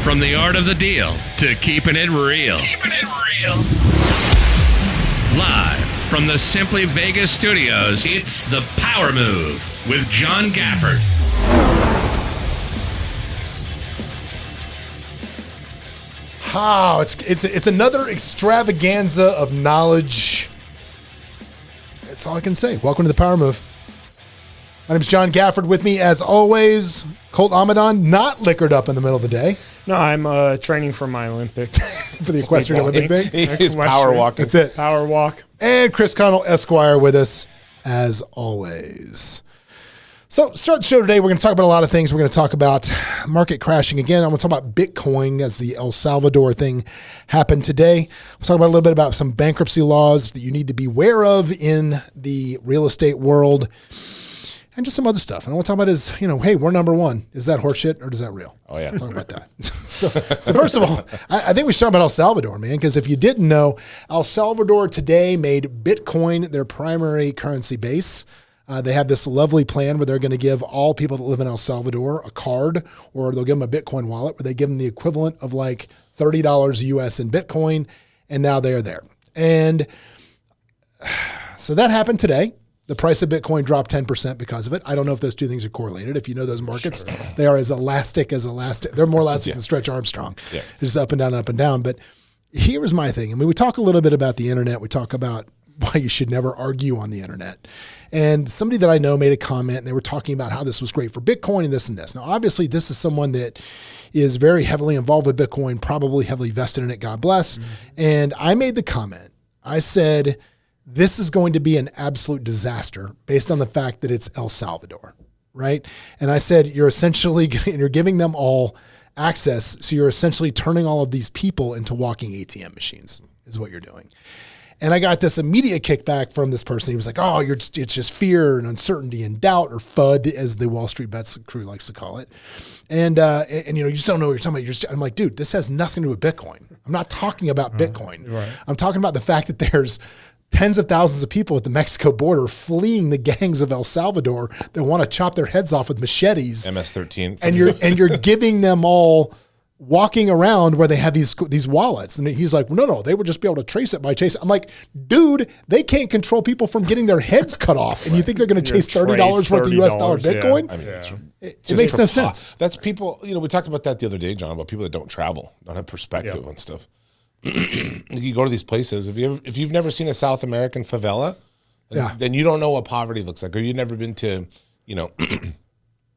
From the art of the deal to keeping it real. Live from the Simply Vegas studios, it's The Power Move with John Gafford. It's another extravaganza of knowledge. That's all I can say. Welcome to The Power Move. My name is John Gafford. With me, as always, Colt Amidan, not liquored up in the middle of the day. No, I'm training for my Olympic. For the equestrian Olympic thing. He's power walking. That's it. Power walk. And Chris Connell, Esquire, with us, as always. So, start the show today. We're going to talk about a lot of things. We're going to talk about market crashing again. I'm going to talk about Bitcoin as the El Salvador thing happened today. We'll talk about a little bit about some bankruptcy laws that you need to be aware of in the real estate world. And just some other stuff. And what I want to talk about is, hey, we're number one. Is that horseshit or is that real? Oh, yeah. We'll talk about that. So first of all, I think we should talk about El Salvador, man, because if you didn't know, El Salvador today made Bitcoin their primary currency base. They have this lovely plan where they're going to give all people that live in El Salvador a card, or they'll give them a Bitcoin wallet where they give them the equivalent of like $30 US in Bitcoin. And now they are there. And so that happened today. The price of Bitcoin dropped 10% because of it. I don't know if those two things are correlated. If you know those markets, sure. They are as elastic as elastic. They're more elastic than Stretch Armstrong. Yeah. It's up and down, up and down. But here is my thing. I mean, we talk a little bit about the internet. We talk about why you should never argue on the internet. And somebody that I know made a comment, and they were talking about how this was great for Bitcoin and this and this. Now, obviously, this is someone that is very heavily involved with Bitcoin, probably heavily vested in it, God bless. Mm-hmm. And I made the comment. I said, this is going to be an absolute disaster based on the fact that it's El Salvador, right? And I said, you're giving them all access. So you're essentially turning all of these people into walking ATM machines is what you're doing. And I got this immediate kickback from this person. He was like, oh, it's just fear and uncertainty and doubt, or FUD, as the Wall Street Bets crew likes to call it. And you just don't know what you're talking about. I'm like, dude, this has nothing to do with Bitcoin. I'm not talking about Bitcoin. Right. I'm talking about the fact that there's tens of thousands of people at the Mexico border fleeing the gangs of El Salvador that want to chop their heads off with machetes. MS-13. And you're giving them all walking around where they have these wallets. And he's like, no, they would just be able to trace it by chase. I'm like, dude, they can't control people from getting their heads cut off. And you think they're going to chase $30 worth of US dollar Bitcoin? Yeah. I mean, it makes no sense. That's people, we talked about that the other day, John, about people that don't travel, don't have perspective on stuff. You go to these places. If you've never seen a South American favela, then you don't know what poverty looks like. Or you've never been to,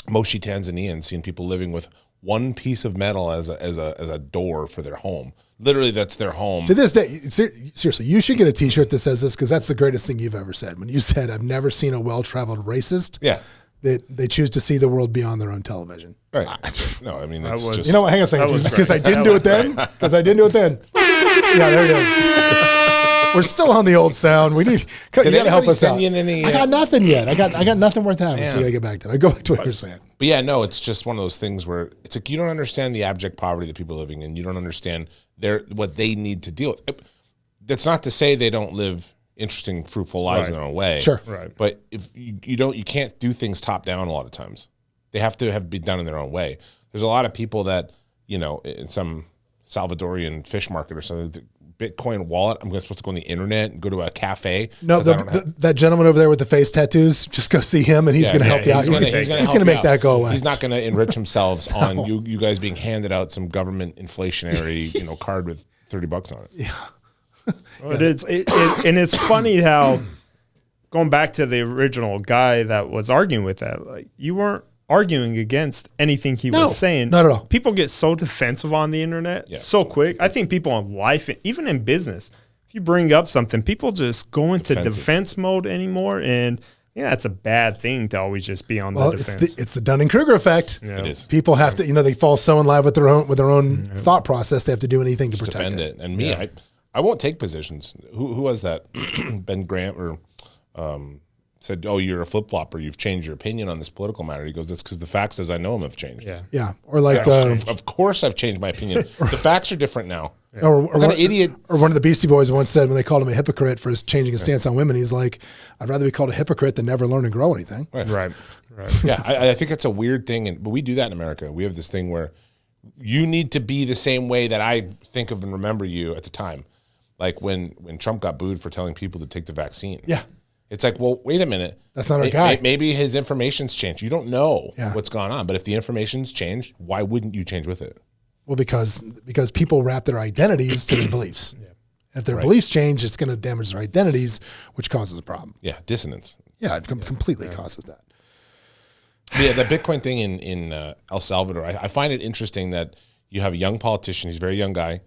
Moshi, Tanzania, and seen people living with one piece of metal as a door for their home. Literally, that's their home. To this day, seriously, you should get a T-shirt that says this, because that's the greatest thing you've ever said. When you said, "I've never seen a well-traveled racist." Yeah. That they choose to see the world beyond their own television. Right. No, I mean, it's just... You know what? Hang on a second. Because I didn't do it then. Because I didn't do it then. Yeah, there it is. We're still on the old sound. You got to help us out. I got nothing yet. I got nothing worth having, so we got to get back to it. I go back to what you're saying. But yeah, no, it's just one of those things where it's like you don't understand the abject poverty that people are living in. You don't understand what they need to deal with. That's not to say they don't live interesting, fruitful lives in their own way. Sure. Right. But if you can't do things top down a lot of times. They have to be done in their own way. There's a lot of people that, in some Salvadorian fish market or something, the Bitcoin wallet, I'm supposed to go on the internet and go to a cafe. No, that gentleman over there with the face tattoos, just go see him and he's going to help you out. He's going to make that go away. He's not going to enrich himself on you guys being handed out some government inflationary, card with $30 on it. Yeah. Well, and it's funny how, going back to the original guy that was arguing with that, like, you weren't arguing against anything he was saying. Not at all. People get so defensive on the internet so quick. I think people in life, even in business, if you bring up something, people just go into defense mode anymore. And it's a bad thing to always just be on the defense. It's the Dunning-Kruger effect. Yeah. It is. People have to, they fall so in line with their own thought process. They have to do anything to protect defend it. And me, I won't take positions. Who was that? Ben Grant or said, "Oh, you're a flip-flopper. You've changed your opinion on this political matter." He goes, "That's because the facts as I know them have changed." Yeah. Or like, of course, I've changed my opinion. The facts are different now. Yeah. Or what kind of idiot? Or one of the Beastie Boys once said when they called him a hypocrite for his changing his stance on women, he's like, "I'd rather be called a hypocrite than never learn and grow anything." Right. Yeah, I think it's a weird thing, but we do that in America. We have this thing where you need to be the same way that I think of and remember you at the time. Like when Trump got booed for telling people to take the vaccine. Yeah. It's like, well, wait a minute. That's not our guy. Maybe his information's changed. You don't know what's gone on. But if the information's changed, why wouldn't you change with it? Well, because people wrap their identities to their beliefs. Yeah. If their beliefs change, it's going to damage their identities, which causes a problem. Yeah, dissonance. Yeah, it completely causes that. Yeah, the Bitcoin thing in El Salvador, I find it interesting that you have a young politician. He's a very young guy.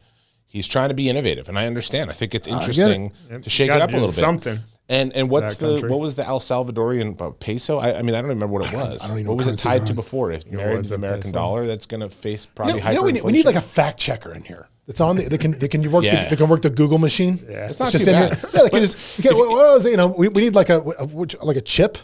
He's trying to be innovative, and I understand. I think it's interesting to shake it up a little bit. Something. And what was the El Salvadorian peso? I mean, I don't remember what it was. I don't even know what was it tied to before? If married to the American dollar, that's going to face probably hyperinflation. We need like a fact checker in here. It's on they can work they can work the Google machine. Yeah, it's not too bad. Yeah, they can just we need like a chip.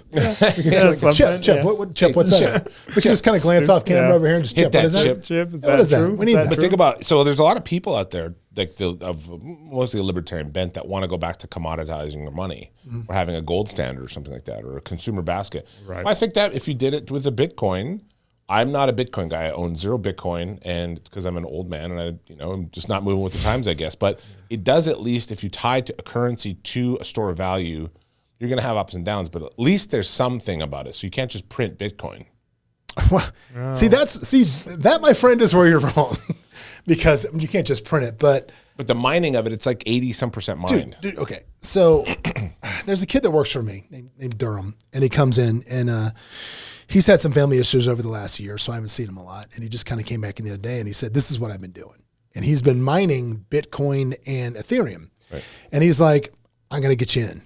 Chip. What chip? What's that? We can just kind of glance off camera over here and just hit chip. that What is chip. Chip. What is that? We need that. But think about it. So there's a lot of people out there like of mostly a libertarian bent that want to go back to commoditizing their money or having a gold standard or something like that or a consumer basket. Right. Well, I think that if you did it with a Bitcoin. I'm not a Bitcoin guy. I own 0 Bitcoin, and because I'm an old man, and I'm just not moving with the times, I guess. But it does at least if you tie to a currency to a store of value, you're going to have ups and downs. But at least there's something about it. So you can't just print Bitcoin. Well, that, my friend, is where you're wrong, because you can't just print it. But the mining of it, it's like 80% mined. Dude, okay. So there's a kid that works for me named Durham, and he comes in and. He's had some family issues over the last year, so I haven't seen him a lot. And he just kind of came back in the other day and he said, this is what I've been doing. And he's been mining Bitcoin and Ethereum. Right. And he's like, I'm going to get you in.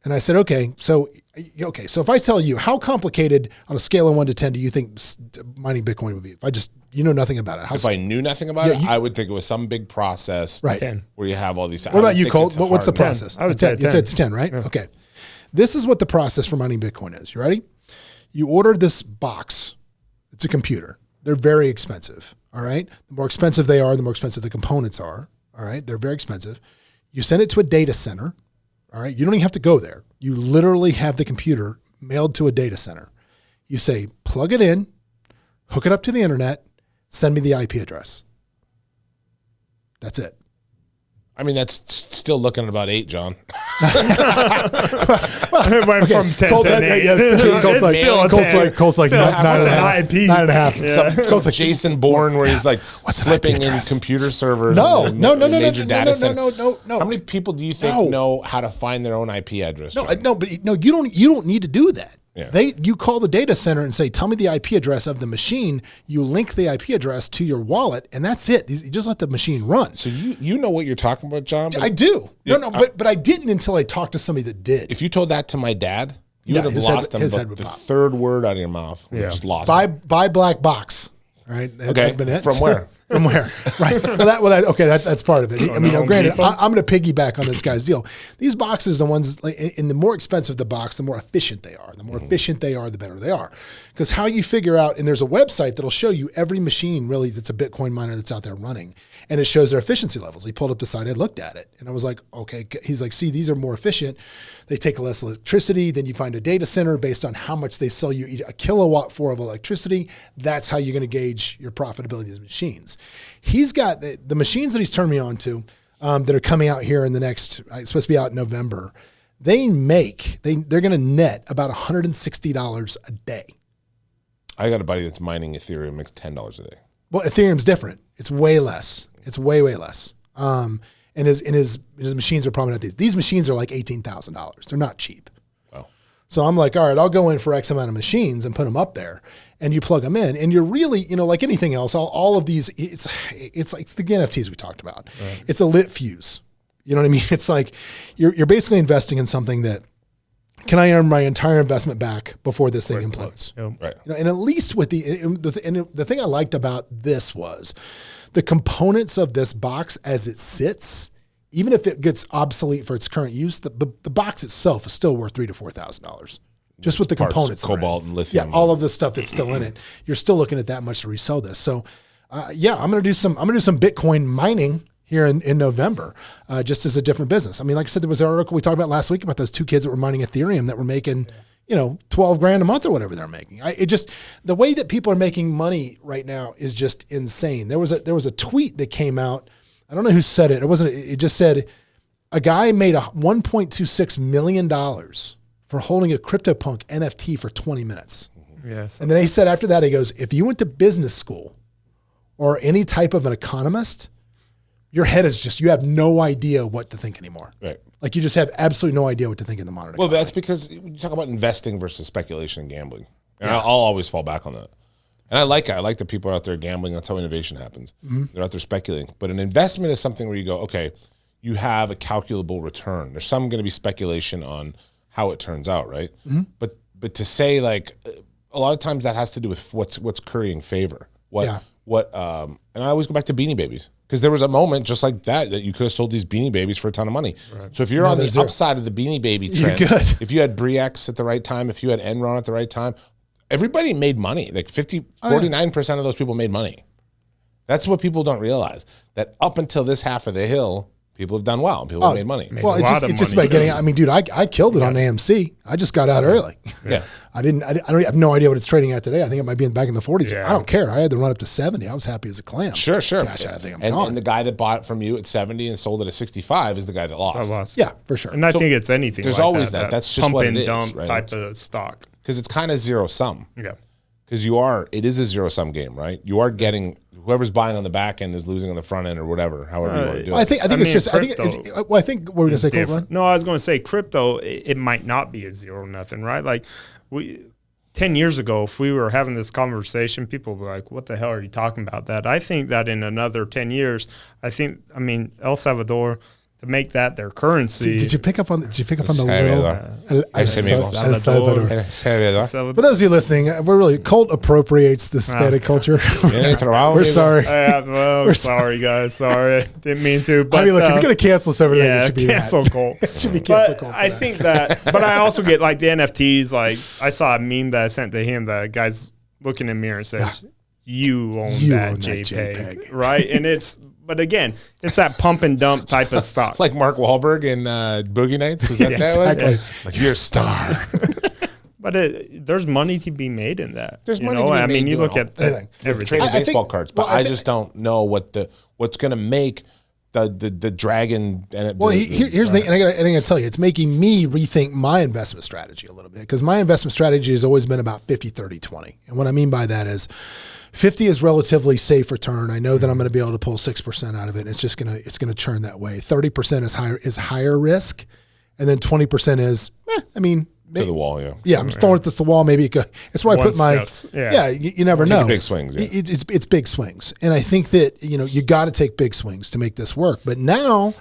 And I said, okay. So if I tell you, how complicated on a scale of 1 to 10 do you think mining Bitcoin would be? If I just, nothing about it. If I knew nothing about it, I would think it was some big process where you have all these. What about you, Colt? What's the process? 10. I would say 10. You said it's 10, right? Yeah. Okay. This is what the process for mining Bitcoin is. You ready? You order this box. It's a computer. They're very expensive. All right. The more expensive they are, the more expensive the components are. All right. They're very expensive. You send it to a data center. All right. You don't even have to go there. You literally have the computer mailed to a data center. You say, plug it in, hook it up to the internet, send me the IP address. That's it. I mean, that's still looking at about 8, John. It went from 10 Colt, to 8. Colt's like 9.5. Yeah. Some Jason Bourne where he's like slipping in computer servers. No. How many people do you think know how to find their own IP address? You don't need to do that. Yeah. You call the data center and say, tell me the IP address of the machine. You link the IP address to your wallet, and that's it. You just let the machine run. So you know what you're talking about, John? I do. But I didn't until I talked to somebody that did. If you told that to my dad, you would have lost him. The third word out of your mouth, just lost him. Buy black box. Right? Okay. From where? From where? Right. That's part of it. Granted, I'm going to piggyback on this guy's deal. These boxes, the ones, in the more expensive the box, the more efficient they are. The more efficient they are, the better they are. Because how you figure out, and there's a website that'll show you every machine really that's a Bitcoin miner that's out there running, and it shows their efficiency levels. He pulled up the site, I looked at it, and I was like, okay. He's like, see, these are more efficient. They take less electricity. Then you find a data center based on how much they sell you a kilowatt for of electricity. That's how you're going to gauge your profitability of these machines. He's got the machines that he's turned me on to that are coming out here in the next, it's supposed to be out in November. They're going to net about $160 a day. I got a buddy that's mining Ethereum, makes $10 a day. Well, Ethereum's different. It's way less. It's way, way less. And his machines are probably not these. These machines are like $18,000. They're not cheap. Wow. So I'm like, all right, I'll go in for X amount of machines and put them up there. And you plug them in, and you're really, like anything else, all of these, it's like the NFTs we talked about. Right. It's a lit fuse. You know what I mean? It's like you're basically investing in something that, can I earn my entire investment back before this thing implodes? Right. And at least with the thing I liked about this was the components of this box as it sits. Even if it gets obsolete for its current use, the box itself is still worth $3,000 to $4,000. Just with the components, cobalt and lithium, all of the stuff that's still in it. You're still looking at that much to resell this. So, I'm going to do some Bitcoin mining here in November, just as a different business. I mean, like I said, there was an article we talked about last week about those 2 kids that were mining Ethereum that were making, $12 grand a month or whatever they're making. The way that people are making money right now is just insane. There was a tweet that came out. I don't know who said it. It just said a guy made $1.26 million for holding a CryptoPunk NFT for 20 minutes. Yes. And then he said after that, he goes, if you went to business school or any type of an economist, your head is just, you have no idea what to think anymore. Right. Like you just have absolutely no idea what to think in the modern economy. Well, that's because you talk about investing versus speculation and gambling. And I'll always fall back on that. And I like it. I like that people are out there gambling. That's how innovation happens. Mm-hmm. They're out there speculating. But an investment is something where you go, okay, you have a calculable return. There's some going to be speculation on how it turns out, right? Mm-hmm. But to say like a lot of times that has to do with what's currying favor. And I always go back to Beanie Babies. Because there was a moment just like that you could have sold these Beanie Babies for a ton of money. Right. So if you're on the upside of the Beanie Baby trend, you're good. If you had Bre-X at the right time, if you had Enron at the right time, everybody made money. Like 49% of those people made money. That's what people don't realize. That up until this half of the hill, people have done well. People have made money. It's just about getting. I mean, dude, I killed it on AMC. I just got out early. Yeah, I have no idea what it's trading at today. I think it might be back in the 40s. Yeah. I don't care. I had to run up to 70. I was happy as a clam. Sure. Gosh, I think I'm gone. And the guy that bought from you at 70 and sold it at 65 is the guy that lost. Yeah, for sure. And I think it's anything. There's like always that. That's just what it is, pump and dump right? type of stock. Because it's kind of zero sum. Yeah. Because it is a zero sum game, right? You are getting whoever's buying on the back end is losing on the front end or whatever, however you want to do it. I think it's just. I think what were we going to say, Colt? No, I was going to say crypto. It might not be a zero nothing, right? Like 10 years ago, if we were having this conversation, people would be like, "What the hell are you talking about?" That I think that in another 10 years, El Salvador. To make that their currency. Did you pick up on the little El Salvador? For those of you listening, Colt appropriates the Hispanic culture. We're sorry. We're sorry, guys. Sorry, didn't mean to. But look, if you're going to cancel us everything, it should be cancel Colt. It should be cancel Colt. I think that. But I also get like the NFTs. Like I saw a meme that I sent to him. That guy's looking in the mirror and says, "You own that JPEG, right?" And it's. But again, it's that pump and dump type of stock. Like Mark Wahlberg in Boogie Nights? Was that exactly. Yeah. Like you're a star. But there's money to be made in that. There's money to be made. I mean, you look at everything. Trading baseball cards, but I just don't know what's going to make the dragon. And here's the thing, and I got to tell you, it's making me rethink my investment strategy a little bit because my investment strategy has always been about 50, 30, 20. And what I mean by that is 50 is relatively safe return. I know that I'm going to be able to pull 6% out of it. And it's going to churn that way. 30% is higher risk, and then 20% is to the wall. Yeah, I'm throwing it to the wall. Maybe it's where I put my. You never know. Big swings. Yeah. It's big swings, and I think that you got to take big swings to make this work. But now,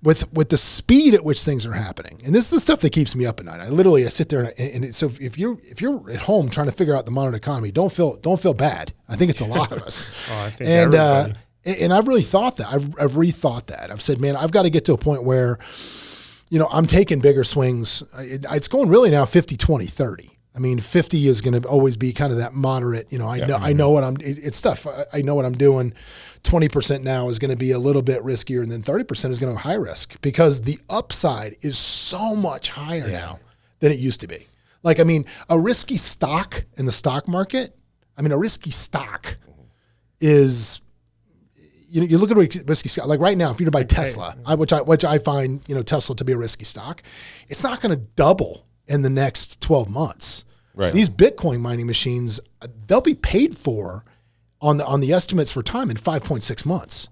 with the speed at which things are happening, and this is the stuff that keeps me up at night. I sit there and so if you're at home trying to figure out the modern economy, don't feel bad. I think it's a lot of us. I think everybody. And I've really thought that. I've rethought that. I've said, man, I've got to get to a point where, I'm taking bigger swings. It's going really now 50, 20, 30. I mean, 50 is going to always be kind of that moderate. I know what it's tough. I know what I'm doing. 20% now is going to be a little bit riskier, and then 30% is going to be high risk because the upside is so much higher now than it used to be. Like, a risky stock in the stock market. A risky stock is. You look at a risky stock. Like right now, if you're to buy Tesla, which I find Tesla to be a risky stock, it's not going to double in the next 12 months. Right. These Bitcoin mining machines, they'll be paid for on the estimates for time in 5.6 months.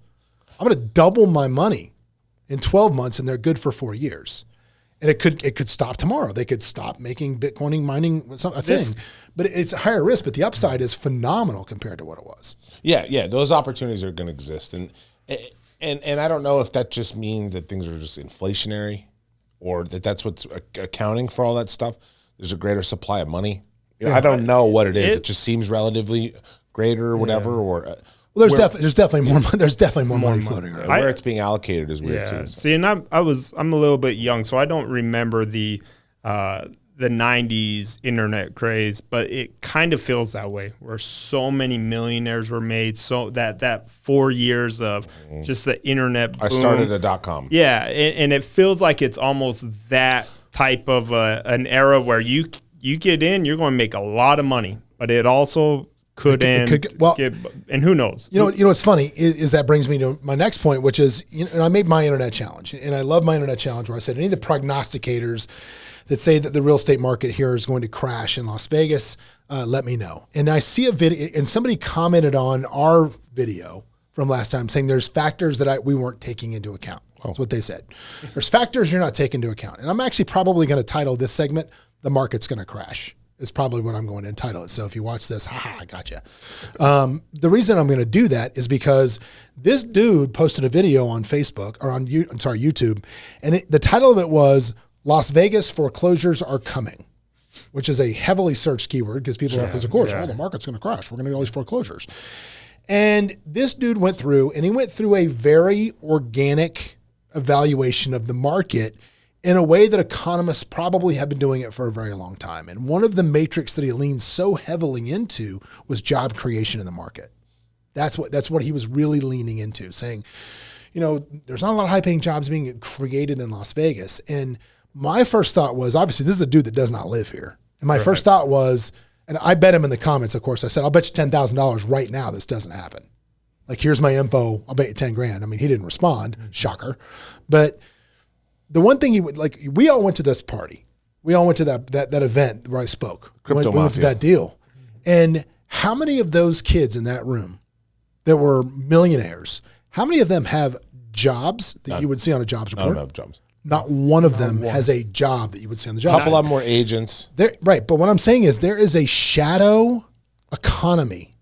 I'm going to double my money in 12 months, and they're good for 4 years. And it could stop tomorrow. They could stop making Bitcoin mining a thing. But it's a higher risk, but the upside is phenomenal compared to what it was. Yeah. Those opportunities are going to exist. And I don't know if that just means that things are just inflationary or that's what's accounting for all that stuff. There's a greater supply of money. I don't know what it is. It just seems relatively greater or whatever. Or there's definitely more. There's definitely more money floating around. Where it's being allocated is weird too. See, and I'm a little bit young, so I don't remember the 90s internet craze, but it kind of feels that way, where so many millionaires were made. So that 4 years of just the internet boom. I started a .com. Yeah, and it feels like it's almost that type of an era where you get in, you're going to make a lot of money, but it also could end. And who knows? You know what's funny is that brings me to my next point, which is, I made my internet challenge, and I love my internet challenge where I said any of the prognosticators that say that the real estate market here is going to crash in Las Vegas, let me know. And I see a video, and somebody commented on our video from last time saying there's factors that we weren't taking into account. That's what they said. There's factors you're not taking into account. And I'm actually probably going to title this segment, "The Market's Going to Crash." Is probably what I'm going to entitle it. So if you watch this, I gotcha. The reason I'm going to do that is because this dude posted a video on Facebook or on YouTube, and the title of it was "Las Vegas Foreclosures Are Coming," which is a heavily searched keyword because people are, because of course, the market's going to crash. We're going to get all these foreclosures. And this dude went through a very organic evaluation of the market in a way that economists probably have been doing it for a very long time. And one of the metrics that he leaned so heavily into was job creation in the market. That's what he was really leaning into, saying, there's not a lot of high-paying jobs being created in Las Vegas. And my first thought was, obviously, this is a dude that does not live here. And my first thought was, and I bet him in the comments, of course, I said, I'll bet you $10,000 right now this doesn't happen. Like, here's my info. I'll bet you 10 grand. I mean, he didn't respond. Shocker. But the one thing we all went to this party. We all went to that event where I spoke. We went to that deal. And how many of those kids in that room that were millionaires, how many of them have jobs that you would see on a jobs report? None have jobs. Not one of them has a job that you would see on the job. A lot more agents. Right. But what I'm saying is there is a shadow economy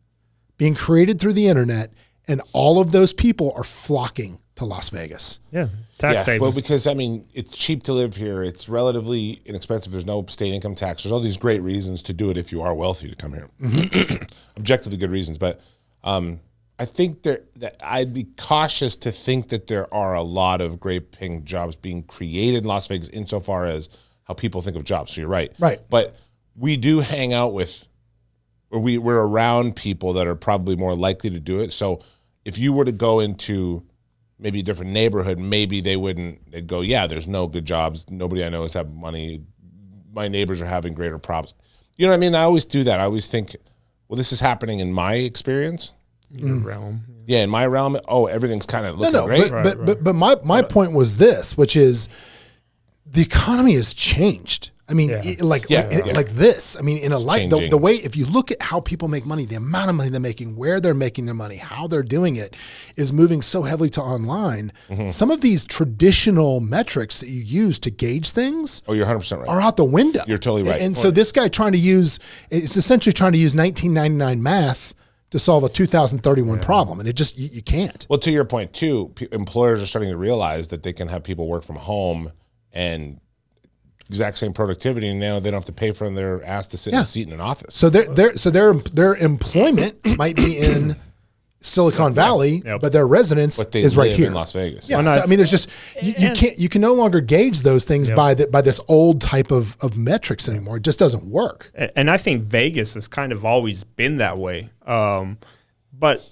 being created through the internet, and all of those people are flocking to Las Vegas. Yeah. Tax savings. Well, because, it's cheap to live here. It's relatively inexpensive. There's no state income tax. There's all these great reasons to do it if you are wealthy to come here. Mm-hmm. Objectively good reasons. But I think that I'd be cautious to think that there are a lot of great paying jobs being created in Las Vegas insofar as how people think of jobs. So you're right. Right. But we do hang out with, or we're around people that are probably more likely to do it. So if you were to go into maybe a different neighborhood, maybe they'd go, yeah, there's no good jobs. Nobody I know is having money. My neighbors are having greater problems. You know what I mean? I always do that. I always think, well, this is happening in my experience. Your realm. Yeah, in my realm, everything's kind of looking great. But my point was this, which is the economy has changed. I mean, like this. I mean, in a light, the way, if you look at how people make money, the amount of money they're making, where they're making their money, how they're doing it is moving so heavily to online. Mm-hmm. Some of these traditional metrics that you use to gauge things you're 100% right. are out the window. You're totally right. And so this guy is essentially trying to use 1999 math to solve a 2031 problem. And it just, you can't. Well, to your point too, employers are starting to realize that they can have people work from home and exact same productivity, and now they don't have to pay for their ass to sit in a seat in an office. So their employment might be in Silicon Valley, but their residence is right here in Las Vegas. Yeah, so, I mean, there's just you can no longer gauge those things by this old type of metrics anymore. It just doesn't work. And I think Vegas has kind of always been that way. But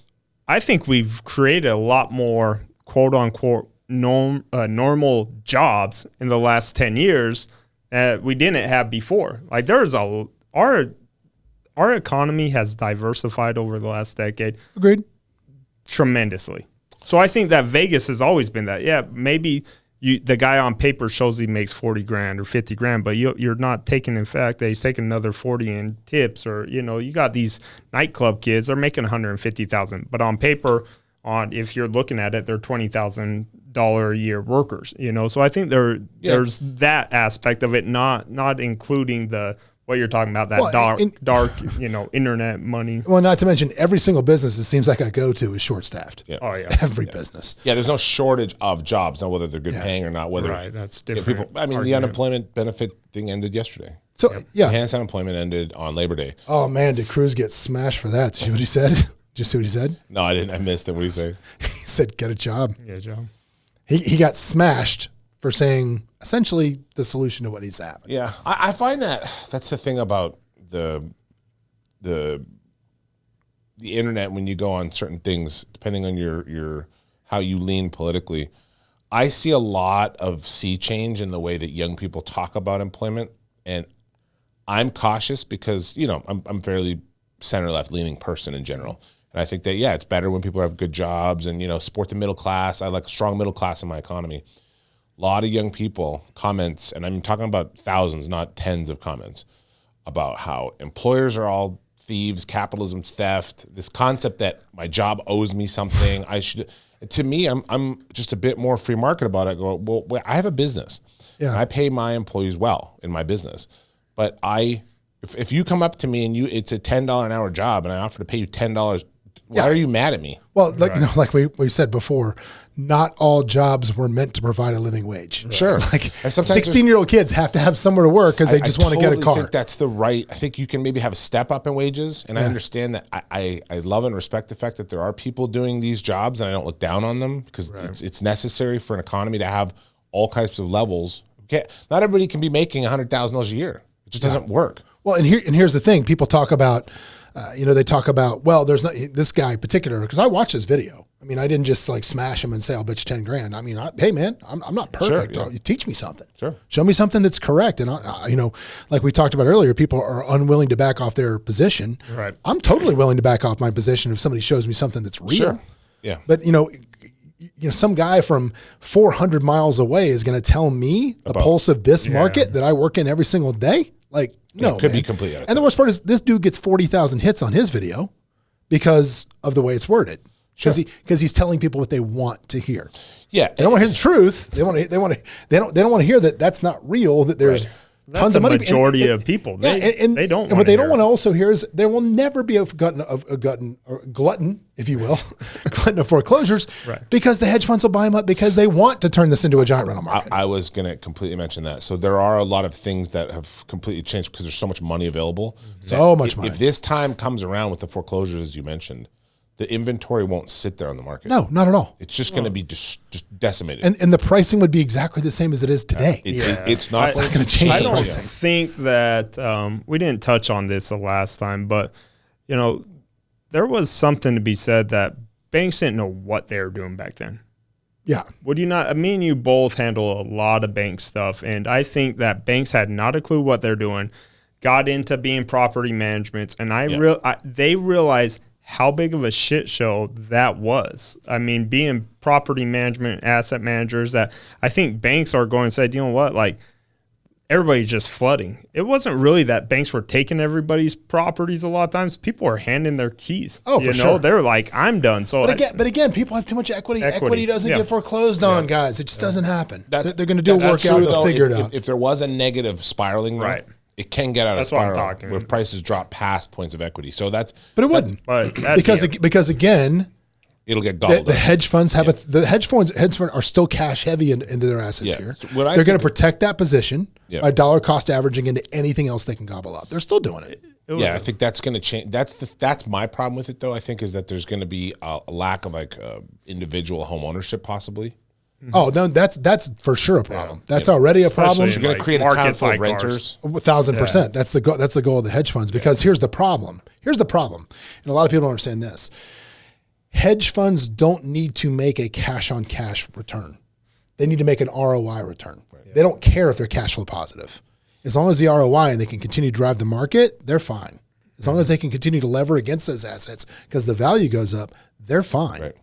I think we've created a lot more quote unquote normal jobs in the last 10 years that we didn't have before. Like our economy has diversified over the last decade. Agreed. Tremendously. So I think that Vegas has always been that. Yeah, maybe the guy on paper shows he makes 40 grand or 50 grand, but you're not taking in fact that he's taking another 40 in tips, or you got these nightclub kids are making 150,000, but on paper, if you're looking at it, they're $20,000 a year workers. So I think there's that aspect of it, not including what you're talking about, that dark internet money. Well, not to mention every single business it seems like I go to is short-staffed. Yeah. Oh, yeah. Every business. Yeah, there's no shortage of jobs, now whether they're good paying or not. Whether that's different. The unemployment benefit thing ended yesterday. So enhanced unemployment ended on Labor Day. Oh man, did Cruz get smashed for that? Did you see what he said? Did you see what he said? No, I didn't. I missed it. What did he say? He said, "Get a job." Get a job. He got smashed for saying essentially the solution to what needs to happen. Yeah, I find that's the thing about the internet. When you go on certain things, depending on your how you lean politically, I see a lot of sea change in the way that young people talk about employment, and I'm cautious because, you know, I'm fairly center left leaning person in general. And I think that, yeah, it's better when people have good jobs and, you know, support the middle class. I like a strong middle class in my economy. A lot of young people comments, and I'm talking about thousands, not tens of comments, about how employers are all thieves, capitalism's theft, this concept that my job owes me something. I should, to me, I'm just a bit more free market about it. I go, well, I have a business. Yeah. I pay my employees well in my business. But if you come up to me and it's a $10 an hour job and I offer to pay you $10, why are you mad at me? Well, like, right. You know, like we said before, not all jobs were meant to provide a living wage. Sure. Like 16-year-old kids have to have somewhere to work because they just want to get a car. I think that's the right. I think you can maybe have a step up in wages. And I understand that I love and respect the fact that there are people doing these jobs and I don't look down on them because it's necessary for an economy to have all types of levels. Okay. Not everybody can be making $100,000 a year. It just doesn't work. Well, and here's the thing. People talk about, they talk about, well, there's not this guy in particular, because I watched his video. I mean, I didn't just like smash him and say, I'll bet you 10 grand. I mean, hey man, I'm not perfect. Sure, yeah. You teach me something. Sure. Show me something that's correct. And like we talked about earlier, people are unwilling to back off their position. Right. I'm totally willing to back off my position if somebody shows me something that's real. Sure. Yeah. But some guy from 400 miles away is going to tell me the pulse of this market that I work in every single day. Like, no, it could be completely out of And the worst part is this dude gets 40,000 hits on his video because of the way it's worded. Because he's telling people what they want to hear. Yeah, they don't want to hear the truth. They don't want to hear that that's not real. That there's tons of money. Majority of people. They don't. And what they don't want to also hear is there will never be a glutton, if you will, glutton of foreclosures, because the hedge funds will buy them up because they want to turn this into a giant rental market. I was going to completely mention that. So there are a lot of things that have completely changed because there's so much money available. So much money. If this time comes around with the foreclosures, as you mentioned, the inventory won't sit there on the market. No, not at all. It's just going to be just decimated. And the pricing would be exactly the same as it is today. It's not going to change the pricing. I don't think that we didn't touch on this the last time, but there was something to be said that banks didn't know what they were doing back then. Yeah. Would you not? Me and you both handle a lot of bank stuff, and I think that banks had not a clue what they're doing, got into being property management, and they realized how big of a shit show that was. I mean, being property management, asset managers, that I think banks are going to say, you know what, like everybody's just flooding. It wasn't really that banks were taking everybody's properties a lot of times. People were handing their keys. Oh, for sure. They're like, I'm done. So, but again, people have too much equity. Equity doesn't get foreclosed on, guys. It just doesn't happen. They're going to do a workout. They'll figure it out. If there was a negative spiraling, it can get out of spiral where prices drop past points of equity. So but it wouldn't, because again, it'll get gobbled. The hedge funds hedge funds are still cash heavy into their assets here. So they're going to protect that position by dollar cost averaging into anything else they can gobble up. They're still doing it. I think that's going to change. That's my problem with it, though. I think is that there's going to be a lack of individual home ownership, possibly. Oh, no, that's for sure a problem. That's already a problem. You're going to create a town full of renters. 1,000%. That's the goal. That's the goal of the hedge funds. Because here's the problem. And a lot of people don't understand this. Hedge funds don't need to make a cash-on-cash return. They need to make an ROI return. They don't care if they're cash flow positive. As long as the ROI and they can continue to drive the market, they're fine. As long as they can continue to lever against those assets because the value goes up, they're fine. Right.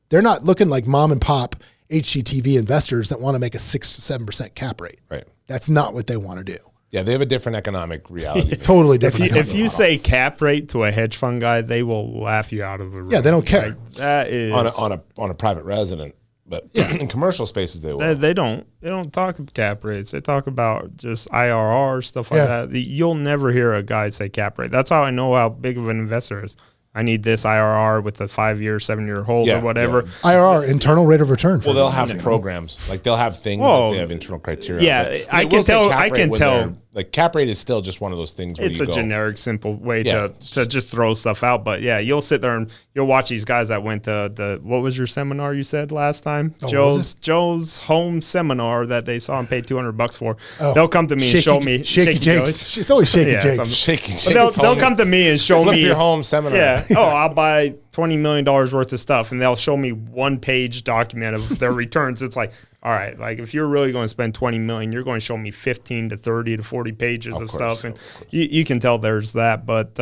They're not looking like mom and pop HGTV investors that want to make a 6-7% cap rate. Right. That's not what they want to do. Yeah, they have a different economic reality. Totally different. If you say cap rate to a hedge fund guy, they will laugh you out of a room. Yeah, they don't care. Like, that is on a private resident, but in commercial spaces they will. They don't talk cap rates. They talk about just IRR stuff like that. You'll never hear a guy say cap rate. That's how I know how big of an investor is. I need this IRR with a 5-year, 7-year hold or whatever. Yeah. IRR, internal rate of return. Well, they'll have programs. Like they'll have things that they have internal criteria. Yeah, I can tell. Like cap rate is still just one of those things where it's a generic, simple way to just throw stuff out. But yeah, you'll sit there and you'll watch these guys that went to what was your seminar you said last time? Joe's home seminar that they saw and paid $200 for. Oh. They'll come to me and show me Shaky Jakes. It's always Shaky Jakes. Shaky Jakes. They'll come to me and show me your home seminar. Yeah. Oh, I'll buy $20 million worth of stuff, and they'll show me 1-page document of their returns. It's like, all right, like if you're really going to spend $20 million, you're going to show me 15 to 30 to 40 pages of stuff. And you can tell there's that. But,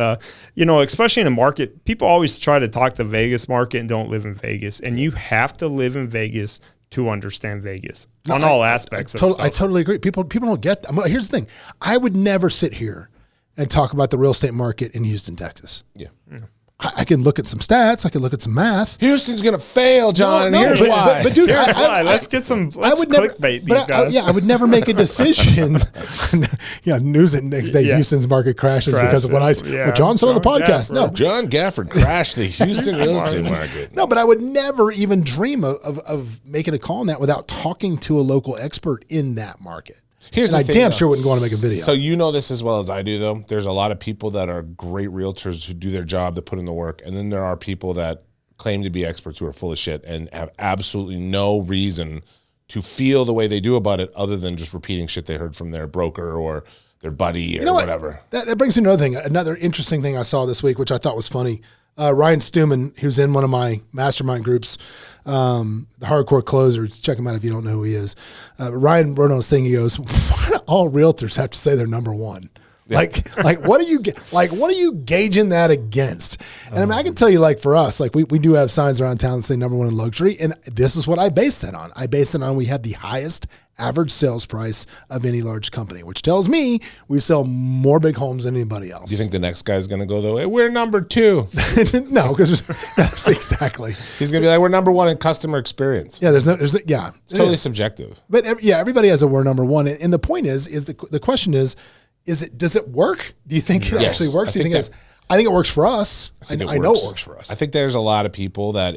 especially in a market, people always try to talk the Vegas market and don't live in Vegas. And you have to live in Vegas to understand Vegas on all aspects of stuff. I totally agree. People don't get that. Here's the thing. I would never sit here and talk about the real estate market in Houston, Texas. Yeah. I can look at some stats. I can look at some math. Houston's going to fail, John, and here's why. But dude, let's clickbait these guys. I would never make a decision. News it next day. Houston's market crashes because of what John said on the podcast. Gafford. No, John Gafford crashed the Houston real estate market. No, but I would never even dream of making a call on that without talking to a local expert in that market. I damn sure wouldn't go on to make a video. So you know this as well as I do, though. There's a lot of people that are great realtors who do their job, that put in the work, and then there are people that claim to be experts who are full of shit and have absolutely no reason to feel the way they do about it other than just repeating shit they heard from their broker or their buddy or whatever. That brings me to another thing. Another interesting thing I saw this week, which I thought was funny. Ryan Stewman, who's in one of my mastermind groups, the Hardcore Closers. Check him out if you don't know who he is. Ryan wrote on his thing. He goes, "Why do all realtors have to say they're number one? Yeah. Like what are you gauging that against?" And I mean, I can tell you, like for us, like we do have signs around town that say number one in luxury, and this is what I base that on. I base it on we have the highest average sales price of any large company, which tells me we sell more big homes than anybody else. Do you think the next guy's going to go, though, hey, we're number 2? No, because exactly. He's going to be like, we're number 1 in customer experience. Yeah, it's totally subjective. But everybody has a we're number 1. And the point is the question is does it work? Do you think it actually works? Do you think it does? I think it works for us. I know it works for us. I think there's a lot of people that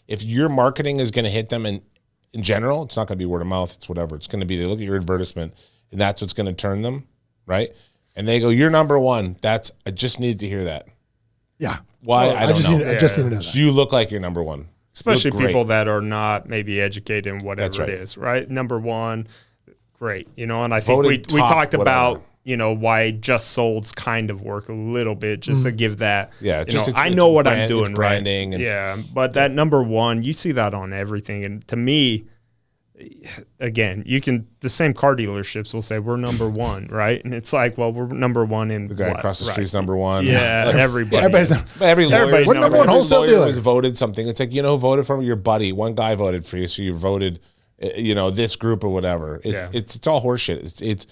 if your marketing is going to hit them in general, it's not going to be word of mouth. It's whatever. It's going to be they look at your advertisement, and that's what's going to turn them, right? And they go, "You're number 1." I just needed to hear that. Yeah. Why? Well, I just need to know that. You look like you're number 1. Especially people that are not maybe educated in whatever it is, right? Number 1, great. And I think we talked about why just sold's kind of work a little bit just to give that. Yeah, I know what I'm doing, it's branding, right? Yeah, but that number 1, you see that on everything. And to me, again, the same car dealerships will say we're number 1, right? And it's like, well, we're number 1 in the guy across the street's number 1. Yeah, everybody. Every lawyer, we're number 1 wholesale dealer. Has voted something. It's like, who voted for your buddy? One guy voted for you, so you voted, this group or whatever. It's all horseshit.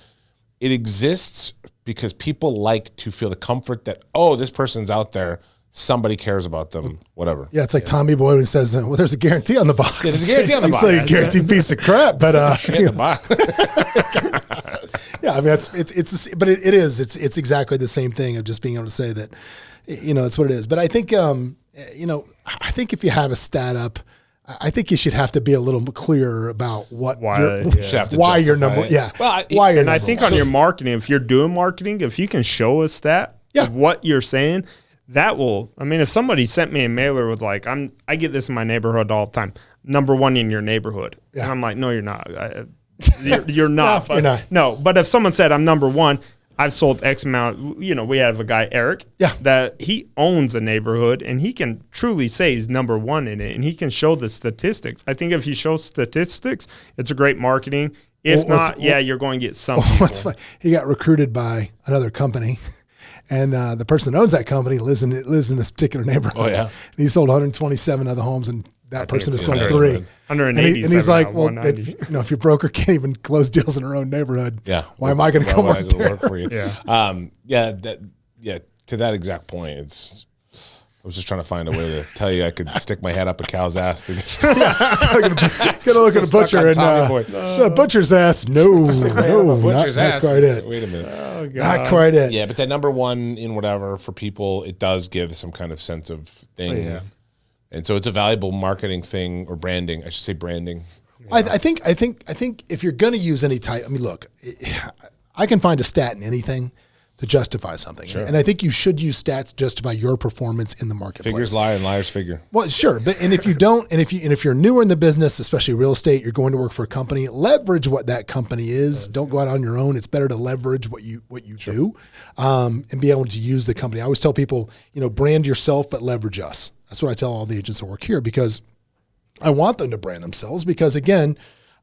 It exists because people like to feel the comfort that, this person's out there, somebody cares about them, whatever. Yeah, it's like Tommy Boy when he says, well, there's a guarantee on the box. Yeah, there's a guarantee on the box. It's like a guaranteed piece of crap, but yeah, I mean, it's exactly the same thing of just being able to say that, it's what it is. But I think, I think if you have a stat up, I think you should have to be a little clearer about why you're number. Yeah, why you're. And I think on your marketing, if you're doing marketing, if you can show a stat of what you're saying, that will. I mean, if somebody sent me a mailer with like, I get this in my neighborhood all the time. Number 1 in your neighborhood, and I'm like, no, you're not. You're not. You're not. No, but if someone said I'm number 1. I've sold X amount. We have a guy, Eric, that he owns a neighborhood, and he can truly say he's number 1 in it, and he can show the statistics. I think if he shows statistics, it's a great marketing. If you're going to get some people. What's funny, he got recruited by another company, and the person that owns that company lives in this particular neighborhood. Oh, yeah. And he sold 127 other homes, and that person has sold 3. And he's like, well, if your broker can't even close deals in her own neighborhood, why am I going to come work for you? To that exact point, I was just trying to find a way to tell you I could stick my head up a cow's ass. Gotta look at a butcher and the butcher's ass. No, butcher's ass. Not quite it. Wait a minute. Oh, God. Not quite it. Yeah, but that number 1 in whatever for people, it does give some kind of sense of thing. Oh, yeah. And so it's a valuable marketing thing or branding. I should say branding. Yeah. I think if you're going to use any type, I mean, look, I can find a stat in anything to justify something. Sure. And I think you should use stats to justify your performance in the marketplace. Figures lie and liars figure. Well, sure. But if you don't, and if you're newer in the business, especially real estate, you're going to work for a company, leverage what that company is. Don't go out on your own. It's better to leverage what you do and be able to use the company. I always tell people, brand yourself, but leverage us. That's what I tell all the agents that work here, because I want them to brand themselves, because again,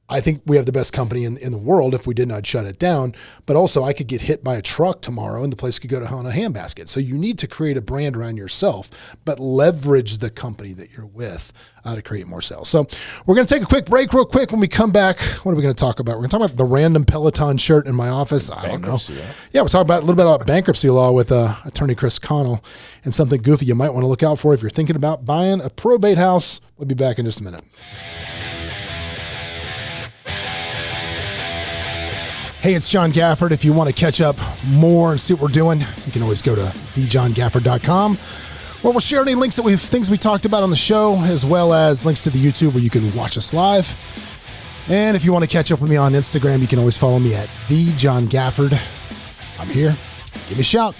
I think we have the best company in the world if we did not shut it down. But also I could get hit by a truck tomorrow and the place could go to hell in a handbasket. So you need to create a brand around yourself, but leverage the company that you're with to create more sales. So we're going to take a quick break real quick. When we come back, what are we going to talk about? We're going to talk about the random Peloton shirt in my office. I don't know. Yeah, we'll talk about a little bit about bankruptcy law with attorney Chris Connell, and something goofy you might want to look out for if you're thinking about buying a probate house. We'll be back in just a minute. Hey, it's John Gafford. If you want to catch up more and see what we're doing, you can always go to thejohngafford.com, where we'll share any links that things we talked about on the show, as well as links to the YouTube where you can watch us live. And if you want to catch up with me on Instagram, you can always follow me at thejohngafford. I'm here. Give me a shout.